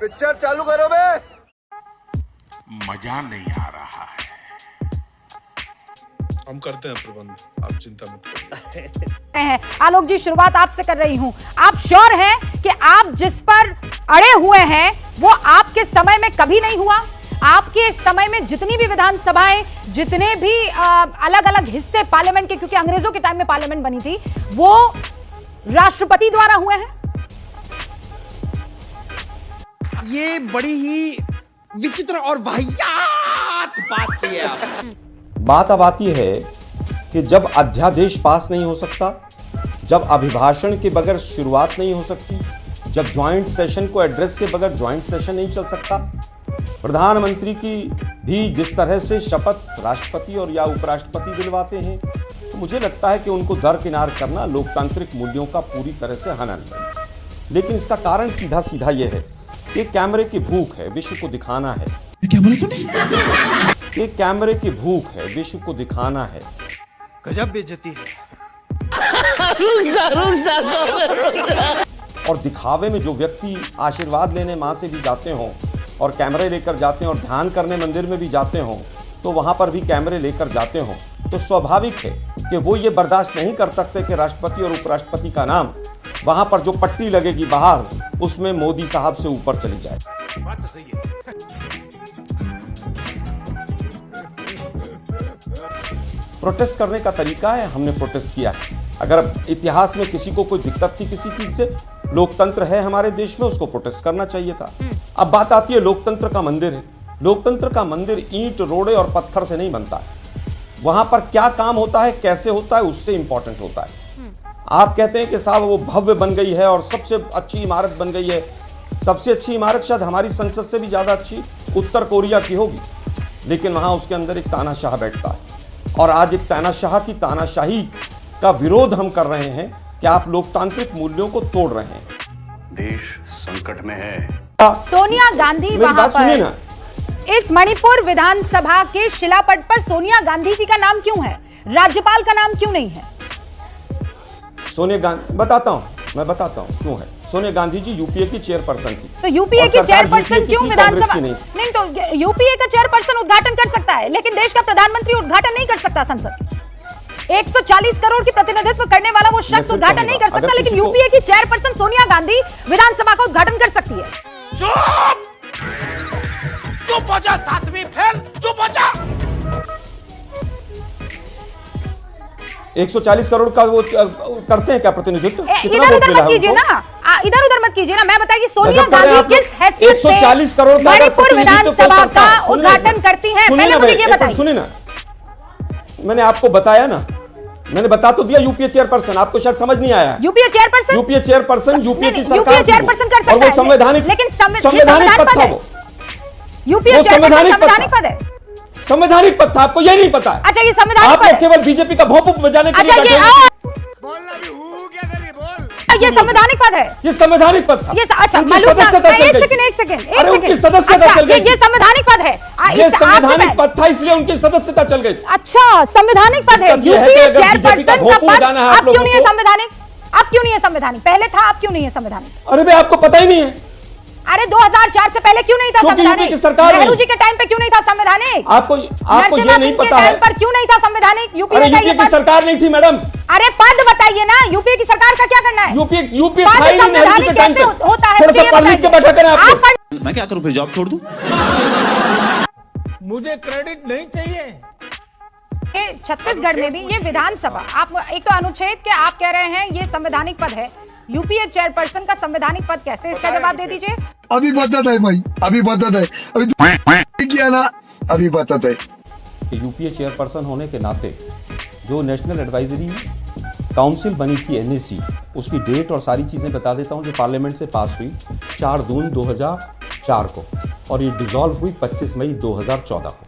Picture चालू करो बे। मजा नहीं आ रहा है। हम करते हैं प्रबंध, आप चिंता मत करिए। आलोक जी, शुरुआत आपसे कर रही हूं। आप श्योर हैं कि आप जिस पर अड़े हुए हैं वो आपके समय में कभी नहीं हुआ? आपके समय में जितनी भी विधानसभाएं, जितने भी अलग अलग हिस्से पार्लियामेंट के, क्योंकि अंग्रेजों के टाइम में पार्लियामेंट बनी थी, वो राष्ट्रपति द्वारा हुए हैं? ये बड़ी ही विचित्र और वाहियात बात की है आप। बात अब आती है कि जब अध्यादेश पास नहीं हो सकता, जब अभिभाषण के बगैर शुरुआत नहीं हो सकती, जब ज्वाइंट सेशन को एड्रेस के बगैर ज्वाइंट सेशन नहीं चल सकता, प्रधानमंत्री की भी जिस तरह से शपथ राष्ट्रपति और या उपराष्ट्रपति दिलवाते हैं, तो मुझे लगता है कि उनको दरकिनार करना लोकतांत्रिक मूल्यों का पूरी तरह से हनन है। लेकिन इसका कारण सीधा सीधा यह है कि कैमरे की भूख है, विश्व को दिखाना है। क्या बोला तूने? ये कैमरे की भूख है, विश्व को दिखाना है। गजब बेइज्जती है। और दिखावे में जो व्यक्ति आशीर्वाद लेने मां से भी जाते हों और कैमरे लेकर जाते हैं और ध्यान करने मंदिर में भी जाते हों, तो वहां पर भी कैमरे लेकर जाते हों, तो स्वाभाविक है कि वो ये बर्दाश्त नहीं कर सकते कि राष्ट्रपति और उपराष्ट्रपति का नाम वहां पर जो पट्टी लगेगी बाहर, उसमें मोदी साहब से ऊपर चली जाए। बात तो सही है। प्रोटेस्ट करने का तरीका है, हमने प्रोटेस्ट किया है। अगर इतिहास में किसी को कोई दिक्कत थी किसी चीज से, लोकतंत्र है हमारे देश में, उसको प्रोटेस्ट करना चाहिए था। अब बात आती है लोकतंत्र का मंदिर है। लोकतंत्र का मंदिर ईंट, रोड़े और पत्थर से नहीं बनता है। वहां पर क्या काम होता है, कैसे होता है, उससे इंपॉर्टेंट होता है। आप कहते हैं कि साहब वो भव्य बन गई है और सबसे अच्छी इमारत बन गई है। सबसे अच्छी इमारत शायद हमारी संसद से भी ज्यादा अच्छी उत्तर कोरिया की होगी, लेकिन वहां उसके अंदर एक तानाशाह बैठता है। और आज एक तानाशाह की तानाशाही का विरोध हम कर रहे हैं कि आप लोकतांत्रिक मूल्यों को तोड़ रहे हैं। देश संकट में है। सोनिया गांधी वहां पर, इस मणिपुर विधानसभा के शिलापट पर सोनिया गांधी जी का नाम क्यों है? राज्यपाल का नाम क्यों नहीं है? सोनिया गांधी, मैं बताता हूं क्यों है। सोनिया गांधी जी यूपीए की चेयरपर्सन थी। तो यूपीए की चेयरपर्सन क्यों विधानसभा नहीं? तो यूपीए का चेयरपर्सन उद्घाटन कर सकता है, लेकिन देश का प्रधानमंत्री उद्घाटन नहीं कर सकता। संसद 140 करोड़ की प्रतिनिधित्व करने वाला वो शख्स उद्घाटन नहीं कर सकता, लेकिन यूपीए की चेयरपर्सन सोनिया गांधी विधानसभा का उद्घाटन कर सकती है। चुप हो जा, सातवीं फेल, चुप हो जा। 140 करोड़ का वो करते हैं क्या प्रतिनिधित्व? इधर उधर मत कीजिए ना, इधर उधर मत कीजिए ना। मैं बताइए कि सोनिया गांधी किस हैसियत से 140 करोड़ का मणिपुर विधानसभा का उद्घाटन करती हैं? पहले मुझे ये बताइए। सुनिए ना, मैंने आपको बताया ना, मैंने बता तो दिया। यूपीए चेयरपर्सन, आपको शायद समझ नहीं आया। यूपीए चेयरपर्सन यूपीए की सरकार, यूपीए चेयरपर्सन कर सकता है, और वो संवैधानिक, लेकिन संवैधानिक पद था वो। यूपीए चेयरपर्सन संवैधानिक पद है। संवैधानिक पद था, आपको ये नहीं पता है? अच्छा, ये संवैधानिक पद है। केवल बीजेपी का भोंपू बजाने के लिए अच्छा, बोलना भी हूँ क्या करिए बोल। ये संवैधानिक पद है। ये संवैधानिक पद था। ये अच्छा, एक सेकंड, ये सदस्यता चल गई। ये संवैधानिक पद है। ये संवैधानिक पद था, इसलिए उनकी सदस्यता चल गई। अच्छा, संवैधानिक पद है। यूपीए चेयरपर्सन का पद अब क्यों नहीं है संवैधानिक? अब क्यों नहीं है संवैधानिक? पहले था, अब क्यों नहीं है संवैधानिक? अरे भाई, आपको पता ही नहीं है। अरे 2004 से पहले क्यों नहीं था संवैधानिक? नेहरू जी के टाइम पे क्यों नहीं था संवैधानिक? आपको ये नहीं पता है पर क्यों नहीं था संवैधानिक? यूपीए की सरकार नहीं थी मैडम। अरे पद बताइए ना, यूपीए की सरकार का क्या करना है? यूपीए था ही नहीं नेहरू जी के टाइम पे। होता है, थोड़ा सा पढ़ लिख के बैठा करें। आप मैं क्या करूं, फिर जॉब छोड़ दूं? मुझे क्रेडिट नहीं चाहिए। छत्तीसगढ़ में भी ये विधानसभा, आप एक तो अनुच्छेद के आप कह रहे हैं ये संवैधानिक पद है, यूपीए चेयरपर्सन का संवैधानिक पद कैसे? इसका जवाब दे दीजिए। अभी बताता है भाई, अभी बताता है, अभी किया ना, अभी बताता है। यूपीए चेयरपर्सन होने के नाते जो नेशनल एडवाइजरी काउंसिल बनी थी एनएसी, उसकी डेट और सारी चीजें बता देता हूं, जो पार्लियामेंट से पास हुई 4 जून 2004 को, और ये डिसॉल्व हुई 25 मई 2014 को।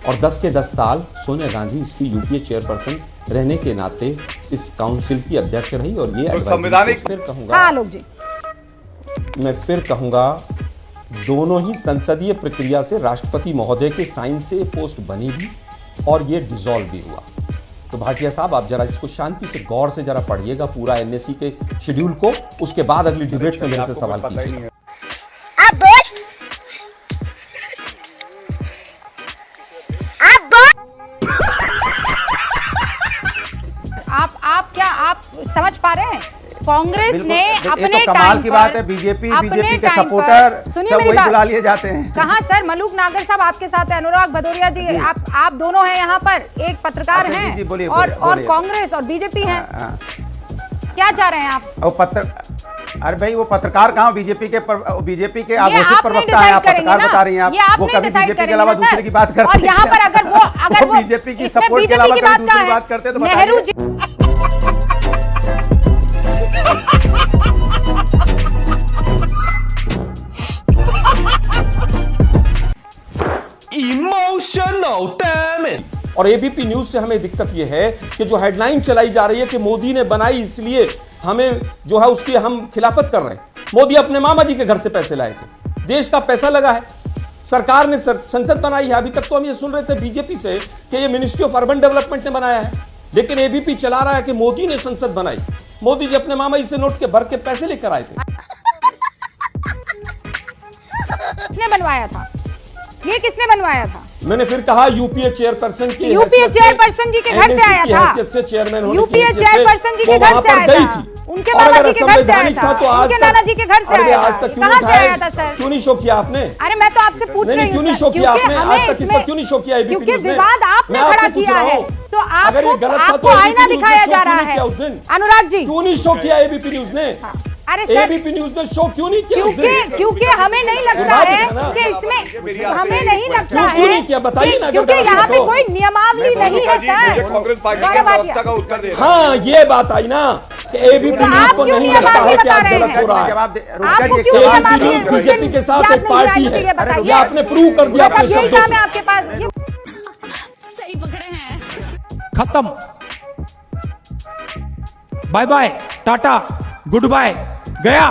और 10 के 10 साल सोनिया गांधी इसकी यूपीए चेयरपर्सन रहने के नाते इस काउंसिल की अध्यक्ष रही। और ये संवैधानिक, फिर कहूंगा, हाँ आलोक जी, मैं फिर कहूंगा, दोनों ही संसदीय प्रक्रिया से राष्ट्रपति महोदय के साइन से पोस्ट बनी भी और ये डिसॉल्व भी हुआ। तो भाटिया साहब, आप जरा इसको शांति से गौर से जरा पढ़िएगा पूरा एनएसी के शेड्यूल को, उसके बाद अगली डिबेट में मेरे से सवाल कीजिए। समझ पा रहे हैं? कांग्रेस बिल्कुल, ने ये अपने तो कमाल की बात है, बीजेपी के सपोर्टर सब वही बुला लिए जाते हैं। कहाँ सर, मलूक नागर साहब आपके साथ है, अनुराग भदौरिया जी, आप दोनों हैं यहाँ पर, एक पत्रकार अच्छा, हैं जी, बोलिए, और बोलिए। कांग्रेस और बीजेपी है। क्या चाह रहे हैं आप? अरे भाई वो पत्रकार कहाँ, बीजेपी के ये घोषित आप प्रवक्ता है, आप पत्रकार बता रही हैं आप, वो कभी बीजेपी के अलावा दूसरे की बात करते और यहाँ पर अगर वो बीजेपी की सपोर्ट के अलावा कभी दूसरी बात करते तो नेहरू जी इमोशनल डैमेज। और एबीपी न्यूज से हमें दिक्कत यह है कि जो हेडलाइन चलाई जा रही है कि मोदी ने बनाई इसलिए हमें जो है उसकी हम खिलाफत कर रहे हैं। मोदी अपने मामा जी के घर से पैसे लाए थे, देश का पैसा लगा है, सरकार ने संसद बनाई है। अभी तक तो हम ये सुन रहे थे बीजेपी से कि ये मिनिस्ट्री ऑफ अर्बन डेवलपमेंट ने बनाया है, लेकिन एबीपी चला रहा है कि मोदी ने संसद बनाई। मोदी जी अपने मामा जी से नोट के भर के पैसे लेकर आए थे। किसने बनवाया था? ये किसने बनवाया था? मैंने फिर कहा यूपीए चेयरपर्सन की यूपीए चेयरपर्सन जी के घर से आया था। से चेयरमैन होने यूपीए चेयरपर्सन जी के घर से आया था, उनके मामा जी के घर से आया था, उनके नाना जी के घर से आया था। कहां से आया था सर? क्यों नहीं शो किया आपने? अरे मैं तो आपसे पूछ रही हूं, क्यों नहीं शो किया आपने? आज तक इस पर क्यों नहीं शो किया? क्योंकि विवाद आपने खड़ा किया है, तो आपको आईना दिखाया जा रहा है। अनुराग जी, क्यों नहीं शो किया एबीपी न्यूज ने? अरे सर, एबीपी न्यूज ने शो क्यों नहीं किया? क्योंकि हमें नहीं लगता है कि इसमें, हमें नहीं लगता है, क्यों नहीं किया बताइए ना। क्योंकि यहाँ पे कोई नियमावली नहीं है सर। कांग्रेस पार्टी के प्रवक्ता का उत्तर दे रहा है। हाँ ये बात आई ना कि एबीपी न्यूज को नहीं लगता है कि आप गलत हो रहा है। एबीपी न्यूज बीजेपी के साथ एक पार्टी है, ये आपने प्रूव कर दिया अपने यही शब्दों काम है से। आपके पास। सही पकड़े हैं। खत्म, bye bye, tata, goodbye, गया।